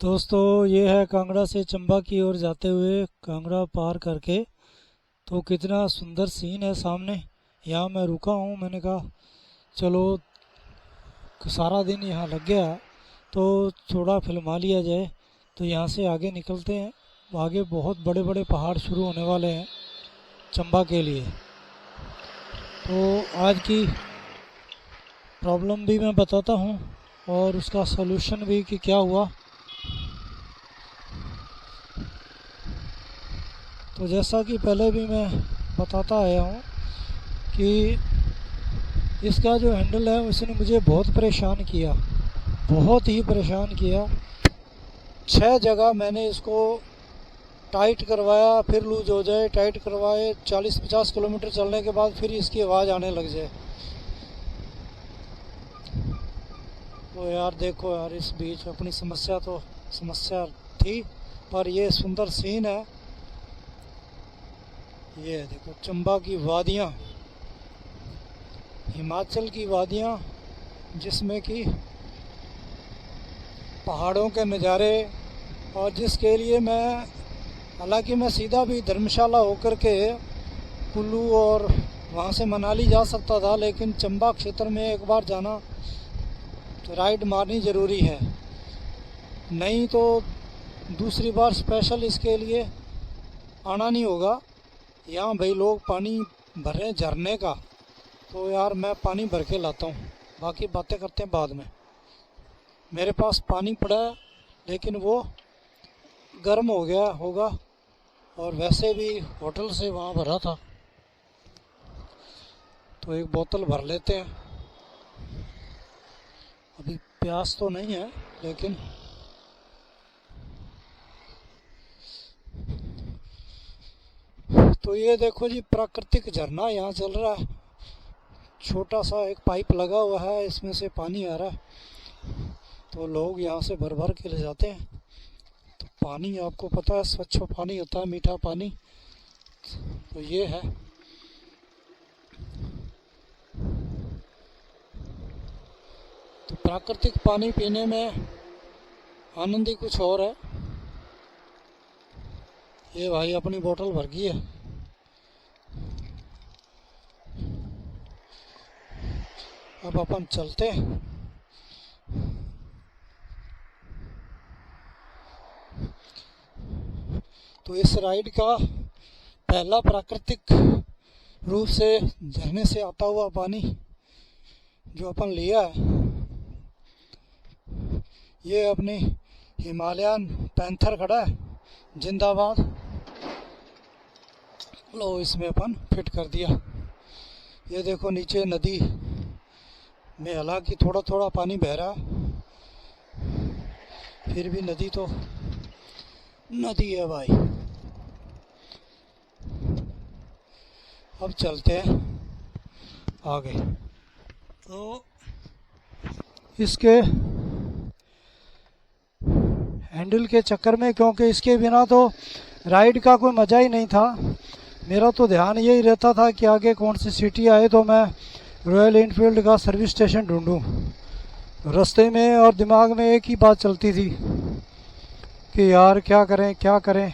दोस्तों ये है कांगड़ा से चंबा की ओर जाते हुए कांगड़ा पार करके। तो कितना सुंदर सीन है सामने। यहाँ मैं रुका हूँ, मैंने कहा चलो सारा दिन यहाँ लग गया तो थोड़ा फिल्मा लिया जाए। तो यहाँ से आगे निकलते हैं। आगे बहुत बड़े बड़े पहाड़ शुरू होने वाले हैं चंबा के लिए। तो आज की प्रॉब्लम भी मैं बताता हूँ और उसका सलूशन भी कि क्या हुआ। तो जैसा कि पहले भी मैं बताता आया हूँ कि इसका जो हैंडल है उसने मुझे बहुत परेशान किया, बहुत ही परेशान किया। 6 जगह मैंने इसको टाइट करवाया, फिर लूज हो जाए, टाइट करवाए, 40-50 किलोमीटर चलने के बाद फिर इसकी आवाज़ आने लग जाए। तो यार देखो यार, इस बीच अपनी समस्या थी, पर ये सुंदर सीन है। ये देखो चंबा की वादियाँ, हिमाचल की वादियाँ, जिसमें कि पहाड़ों के नज़ारे, और जिसके लिए हालांकि मैं सीधा भी धर्मशाला होकर के कुल्लू और वहाँ से मनाली जा सकता था, लेकिन चंबा क्षेत्र में एक बार जाना तो राइड मारनी ज़रूरी है। नहीं तो दूसरी बार स्पेशल इसके लिए आना नहीं होगा। यहाँ भाई लोग पानी भर रहे हैं झरने का, तो यार मैं पानी भर के लाता हूँ, बाकी बातें करते हैं बाद में। मेरे पास पानी पड़ा है लेकिन वो गर्म हो गया होगा, और वैसे भी होटल से वहाँ भरा था, तो एक बोतल भर लेते हैं। अभी प्यास तो नहीं है लेकिन तो ये देखो जी, प्राकृतिक झरना यहाँ चल रहा है। छोटा सा एक पाइप लगा हुआ है, इसमें से पानी आ रहा है, तो लोग यहाँ से भर भर के ले जाते हैं। तो पानी आपको पता है स्वच्छ पानी होता है, मीठा पानी। तो ये है। तो प्राकृतिक पानी पीने में आनंद ही कुछ और है। ये भाई अपनी बोतल भर गई है। अब अपन चलते हैं। तो इस राइड का पहला प्राकृतिक रूप से झरने से आता हुआ पानी जो अपन लिया है, ये अपनी हिमालयन पैंथर खड़ा है, जिंदाबाद। लो इसमें अपन फिट कर दिया। ये देखो नीचे नदी में हालांकि थोड़ा थोड़ा पानी बह रहा, फिर भी नदी तो नदी है भाई। अब चलते हैं आगे। तो इसके हैंडल के चक्कर में, क्योंकि इसके बिना तो राइड का कोई मज़ा ही नहीं था। मेरा तो ध्यान यही रहता था कि आगे कौन सी सिटी आए तो मैं रॉयल एनफील्ड का सर्विस स्टेशन ढूंढूं रास्ते में, और दिमाग में एक ही बात चलती थी कि यार क्या करें क्या करें,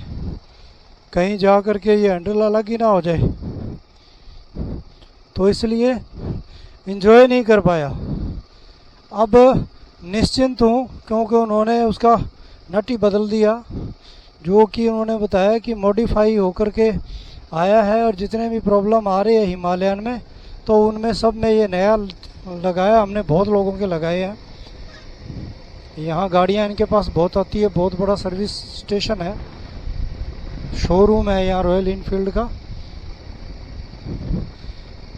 कहीं जा कर के ये हैंडल अलग ही ना हो जाए। तो इसलिए एंजॉय नहीं कर पाया। अब निश्चिंत हूँ क्योंकि उन्होंने उसका नट ही बदल दिया, जो कि उन्होंने बताया कि मॉडिफाई होकर के आया है, और जितने भी प्रॉब्लम आ रहे हैं हिमालयन में तो उनमें सब में ये नया लगाया। हमने बहुत लोगों के लगाए हैं। यहाँ गाड़ियाँ इनके पास बहुत आती है, बहुत बड़ा सर्विस स्टेशन है, शोरूम है यहाँ रॉयल एनफील्ड का।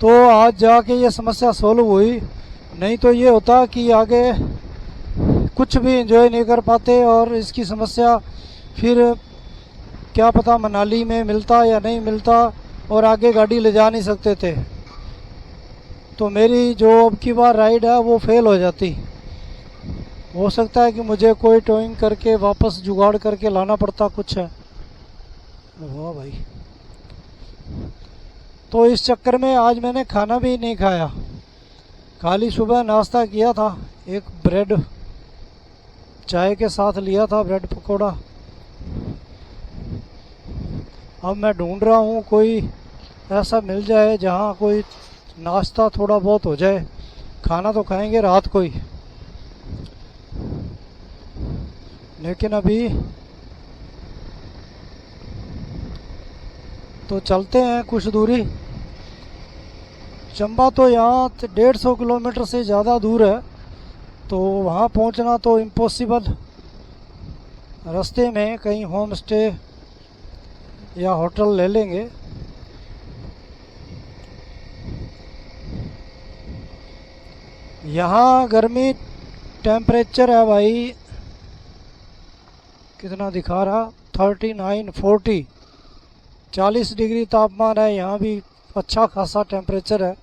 तो आज जाके ये समस्या सोल्व हुई, नहीं तो ये होता कि आगे कुछ भी एंजॉय नहीं कर पाते, और इसकी समस्या फिर क्या पता मनाली में मिलता या नहीं मिलता, और आगे गाड़ी ले जा नहीं सकते थे। तो मेरी जो अब की बार राइड है वो फेल हो जाती। हो सकता है कि मुझे कोई टोइंग करके वापस जुगाड़ करके लाना पड़ता कुछ है। वाह भाई। तो इस चक्कर में आज मैंने खाना भी नहीं खाया, खाली सुबह नाश्ता किया था, एक ब्रेड चाय के साथ लिया था ब्रेड पकौड़ा। अब मैं ढूंढ रहा हूँ कोई ऐसा मिल जाए जहाँ कोई नाश्ता थोड़ा बहुत हो जाए। खाना तो खाएंगे रात को ही, लेकिन अभी तो चलते हैं कुछ दूरी। चंबा तो यहाँ 150 किलोमीटर से ज़्यादा दूर है, तो वहाँ पहुँचना तो इम्पॉसिबल। रास्ते में कहीं होम स्टे या होटल ले लेंगे। यहाँ गर्मी टेम्परेचर है भाई, कितना दिखा रहा, 39 40 40 डिग्री तापमान है। यहाँ भी अच्छा खासा टेम्परेचर है।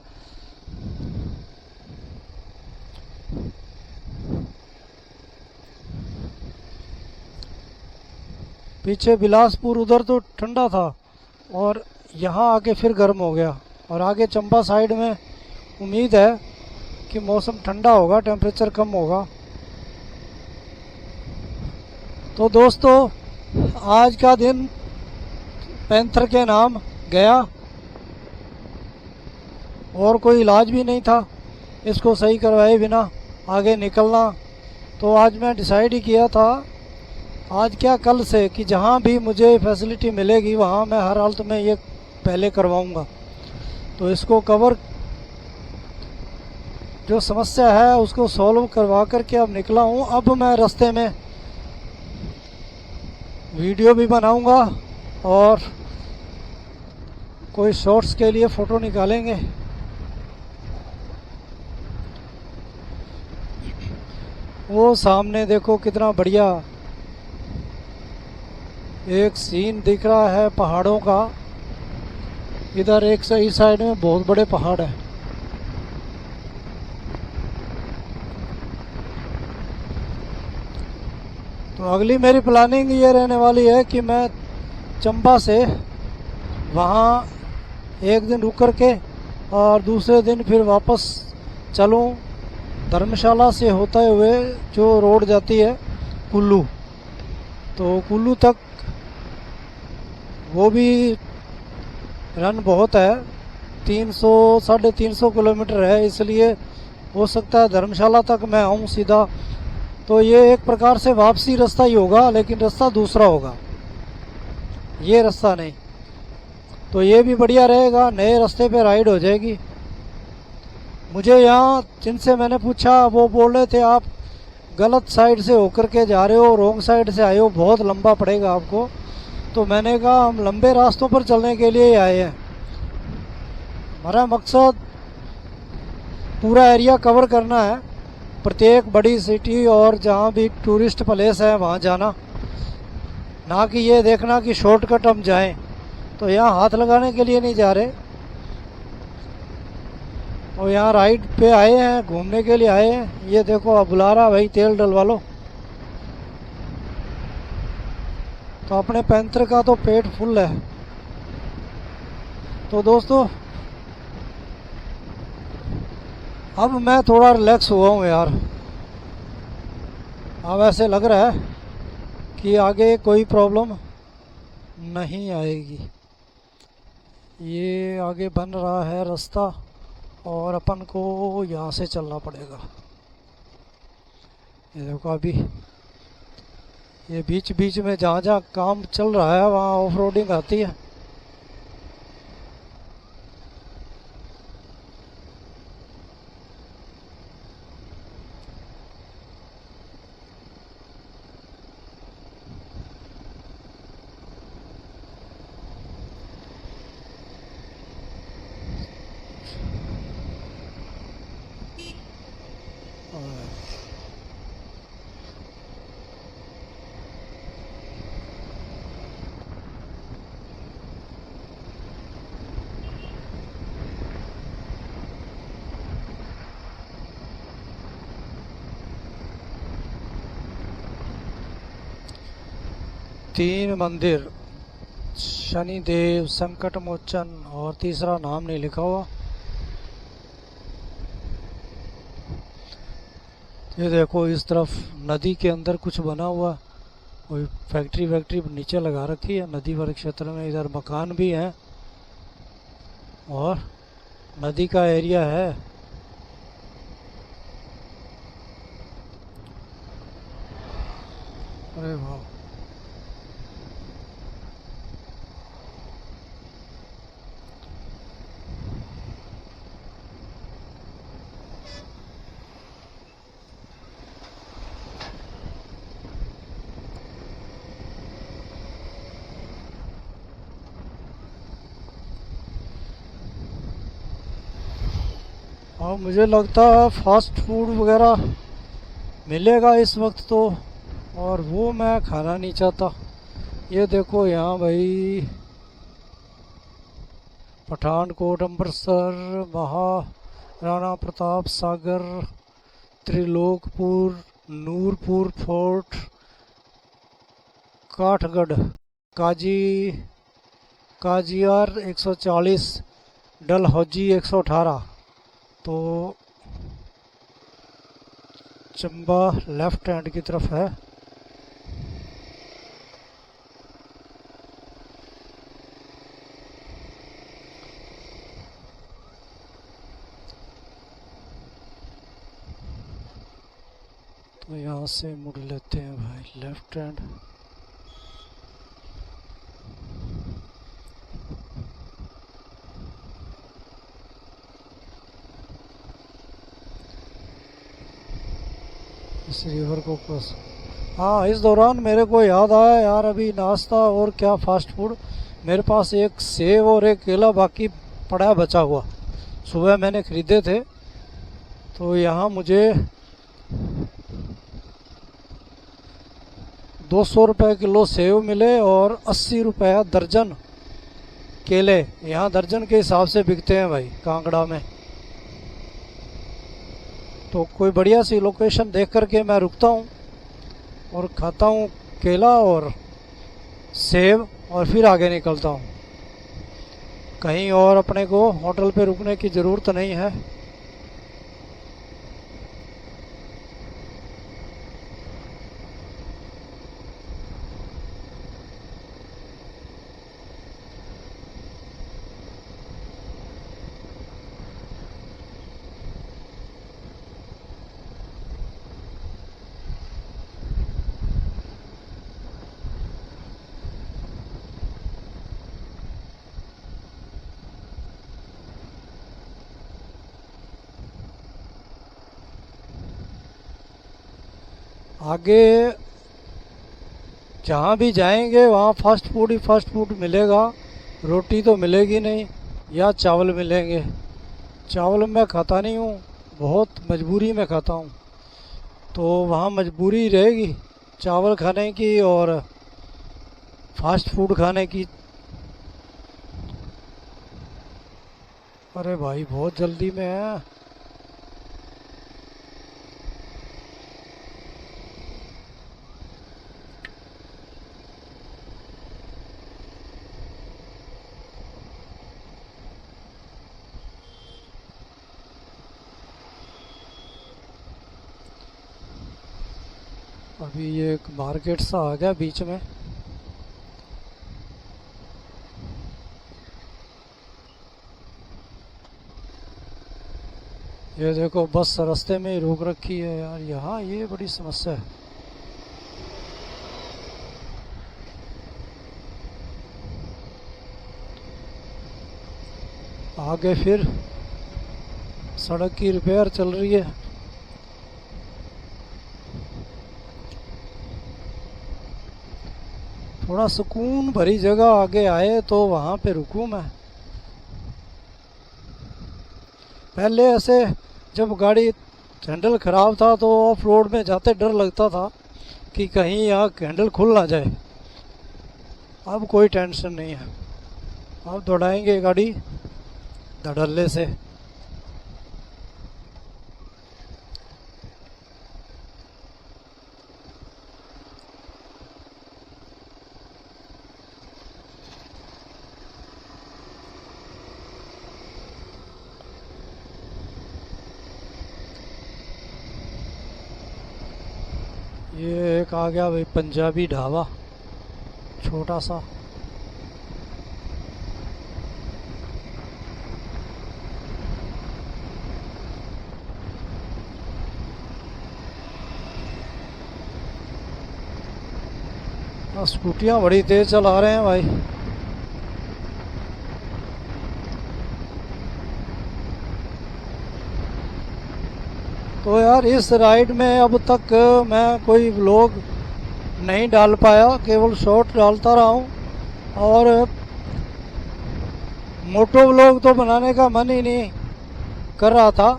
पीछे बिलासपुर उधर तो ठंडा था और यहाँ आके फिर गर्म हो गया। और आगे चंबा साइड में उम्मीद है कि मौसम ठंडा होगा, टेम्परेचर कम होगा। तो दोस्तों आज का दिन पैंथर के नाम गया, और कोई इलाज भी नहीं था इसको सही करवाए बिना आगे निकलना। तो आज मैं डिसाइड ही किया था, आज क्या कल से, कि जहाँ भी मुझे फैसिलिटी मिलेगी वहाँ मैं हर हालत में ये पहले करवाऊँगा। तो इसको कवर, जो समस्या है उसको सॉल्व करवा करके अब निकला हूँ। अब मैं रास्ते में वीडियो भी बनाऊँगा और कोई शॉर्ट्स के लिए फ़ोटो निकालेंगे। वो सामने देखो कितना बढ़िया एक सीन दिख रहा है पहाड़ों का। इधर एक सही साइड में बहुत बड़े पहाड़ है। तो अगली मेरी प्लानिंग ये रहने वाली है कि मैं चंबा से वहाँ एक दिन रुक कर के और दूसरे दिन फिर वापस चलूँ धर्मशाला से होते हुए जो रोड जाती है कुल्लू। तो कुल्लू तक वो भी रन बहुत है, 300-350 किलोमीटर है, इसलिए हो सकता है धर्मशाला तक मैं आऊँ सीधा। तो ये एक प्रकार से वापसी रास्ता ही होगा, लेकिन रास्ता दूसरा होगा, ये रास्ता नहीं। तो ये भी बढ़िया रहेगा, नए रास्ते पे राइड हो जाएगी। मुझे यहाँ जिनसे मैंने पूछा वो बोल रहे थे आप गलत साइड से होकर के जा रहे हो, रॉन्ग साइड से आए हो, बहुत लंबा पड़ेगा आपको। तो मैंने कहा हम लंबे रास्तों पर चलने के लिए ही आए हैं, हमारा मकसद पूरा एरिया कवर करना है, प्रत्येक बड़ी सिटी और जहाँ भी टूरिस्ट प्लेस है वहाँ जाना, ना कि ये देखना कि शॉर्टकट हम जाएं। तो यहाँ हाथ लगाने के लिए नहीं जा रहे, और यहाँ राइड पे आए हैं, घूमने के लिए आए हैं। ये देखो अब बुला रहा भाई तेल डलवा लो। तो अपने पैंथर का तो पेट फुल है। तो दोस्तों अब मैं थोड़ा रिलैक्स हुआ हूँ यार। अब ऐसे लग रहा है कि आगे कोई प्रॉब्लम नहीं आएगी। ये आगे बन रहा है रास्ता और अपन को यहाँ से चलना पड़ेगा। ये देखो अभी ये बीच बीच में जहाँ जहाँ काम चल रहा है वहाँ ऑफ रोडिंग आती है। तीन मंदिर, शनिदेव, संकट मोचन और तीसरा नाम नहीं लिखा हुआ। ये देखो इस तरफ नदी के अंदर कुछ बना हुआ, कोई फैक्ट्री वैक्ट्री नीचे लगा रखी है नदी वाले क्षेत्र में। इधर मकान भी हैं और नदी का एरिया है। अरे वाह, और मुझे लगता है फास्ट फूड वगैरह मिलेगा इस वक्त तो, और वो मैं खाना नहीं चाहता। ये देखो यहाँ भाई पठानकोट, अमृतसर, महाराणा प्रताप सागर, त्रिलोकपुर, नूरपुर फोर्ट, काठगढ़, काजी काजियार 140, डलहौजी 118। तो चंबा लेफ्ट हैंड की तरफ है। तो यहाँ से मुड़ लेते हैं भाई लेफ्ट हैंड। इस रिवर को क्रॉस। हाँ, इस दौरान मेरे को याद आया यार, अभी नाश्ता और क्या फास्ट फूड, मेरे पास एक सेब और एक केला बाकी पड़ा है बचा हुआ, सुबह मैंने खरीदे थे। तो यहाँ मुझे 200 रुपये किलो सेब मिले और 80 रुपये दर्जन केले। यहाँ दर्जन के हिसाब से बिकते हैं भाई कांगड़ा में। तो कोई बढ़िया सी लोकेशन देख करके मैं रुकता हूँ और खाता हूँ केला और सेब और फिर आगे निकलता हूँ। कहीं और अपने को होटल पे रुकने की ज़रूरत नहीं है। आगे जहाँ भी जाएंगे वहाँ फास्ट फूड ही फास्ट फूड मिलेगा, रोटी तो मिलेगी नहीं, या चावल मिलेंगे। चावल मैं खाता नहीं हूँ, बहुत मजबूरी में खाता हूँ। तो वहाँ मजबूरी रहेगी चावल खाने की और फास्ट फूड खाने की। अरे भाई बहुत जल्दी में है। अभी ये एक मार्केट सा आ गया बीच में। ये देखो बस रास्ते में ही रोक रखी है यार, यहाँ ये बड़ी समस्या है। आगे फिर सड़क की रिपेयर चल रही है। थोड़ा सुकून भरी जगह आगे आए तो वहाँ पे रुकूं मैं। पहले ऐसे जब गाड़ी हैंडल ख़राब था तो ऑफ रोड में जाते डर लगता था कि कहीं यहाँ हैंडल खुल ना जाए। अब कोई टेंशन नहीं है, अब दौड़ाएंगे गाड़ी धड़ल्ले से। ये एक आ गया भाई पंजाबी ढाबा, छोटा सा। स्कूटियाँ बड़ी तेज चला रहे हैं भाई। तो यार इस राइड में अब तक मैं कोई व्लॉग नहीं डाल पाया, केवल शॉर्ट डालता रहा हूँ। और मोटो व्लॉग तो बनाने का मन ही नहीं कर रहा था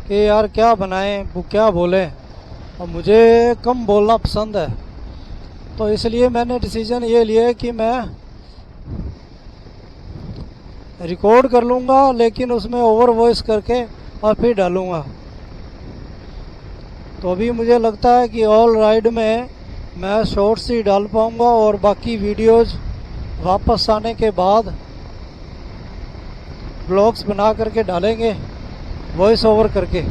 कि यार क्या बनाएं, वो क्या बोलें। और मुझे कम बोलना पसंद है, तो इसलिए मैंने डिसीजन ये लिया कि मैं रिकॉर्ड कर लूँगा, लेकिन उसमें ओवर वॉइस करके और फिर डालूँगा। तो अभी मुझे लगता है कि ऑल राइड में मैं शॉर्ट्स ही डाल पाऊँगा, और बाकी वीडियोज़ वापस आने के बाद ब्लॉग्स बना करके डालेंगे, वॉइस ओवर करके।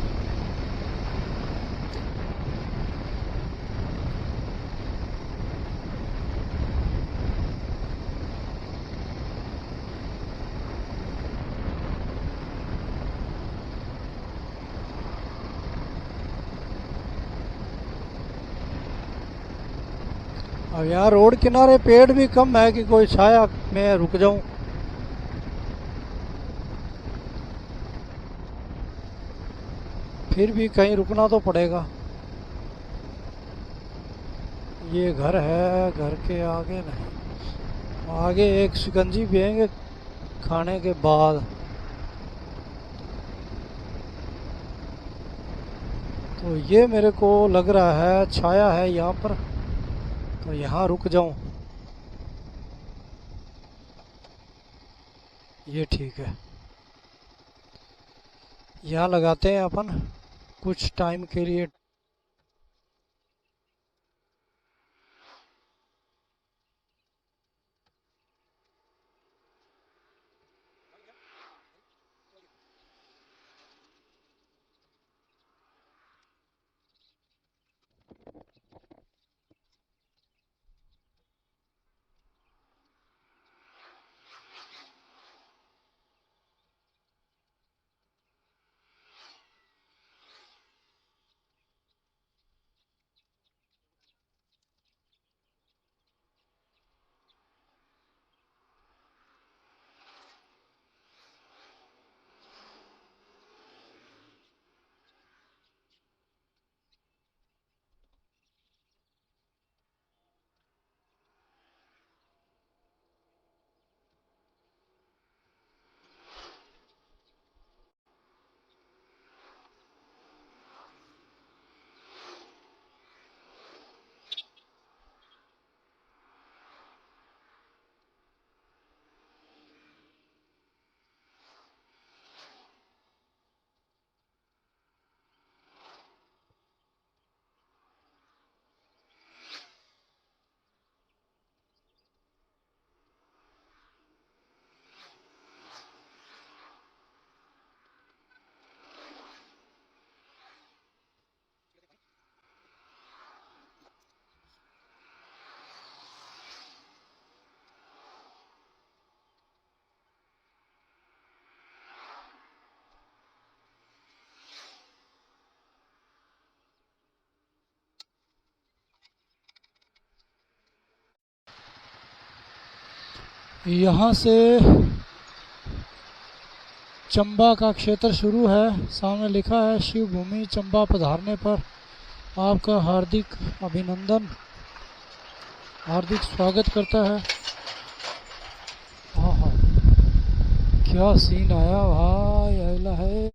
अब यहाँ रोड किनारे पेड़ भी कम है कि कोई छाया में रुक जाऊं। फिर भी कहीं रुकना तो पड़ेगा। ये घर है, घर के आगे नहीं, आगे एक शिकंजी पियेंगे खाने के बाद। तो ये मेरे को लग रहा है छाया है यहाँ पर, तो यहाँ रुक जाऊं, ये ठीक है। यहाँ लगाते हैं अपन कुछ टाइम के लिए। यहाँ से चंबा का क्षेत्र शुरू है। सामने लिखा है शिव भूमि चंबा पधारने पर आपका हार्दिक अभिनंदन, हार्दिक स्वागत करता है। हाँ हाँ, क्या सीन आया भाई, आयला है।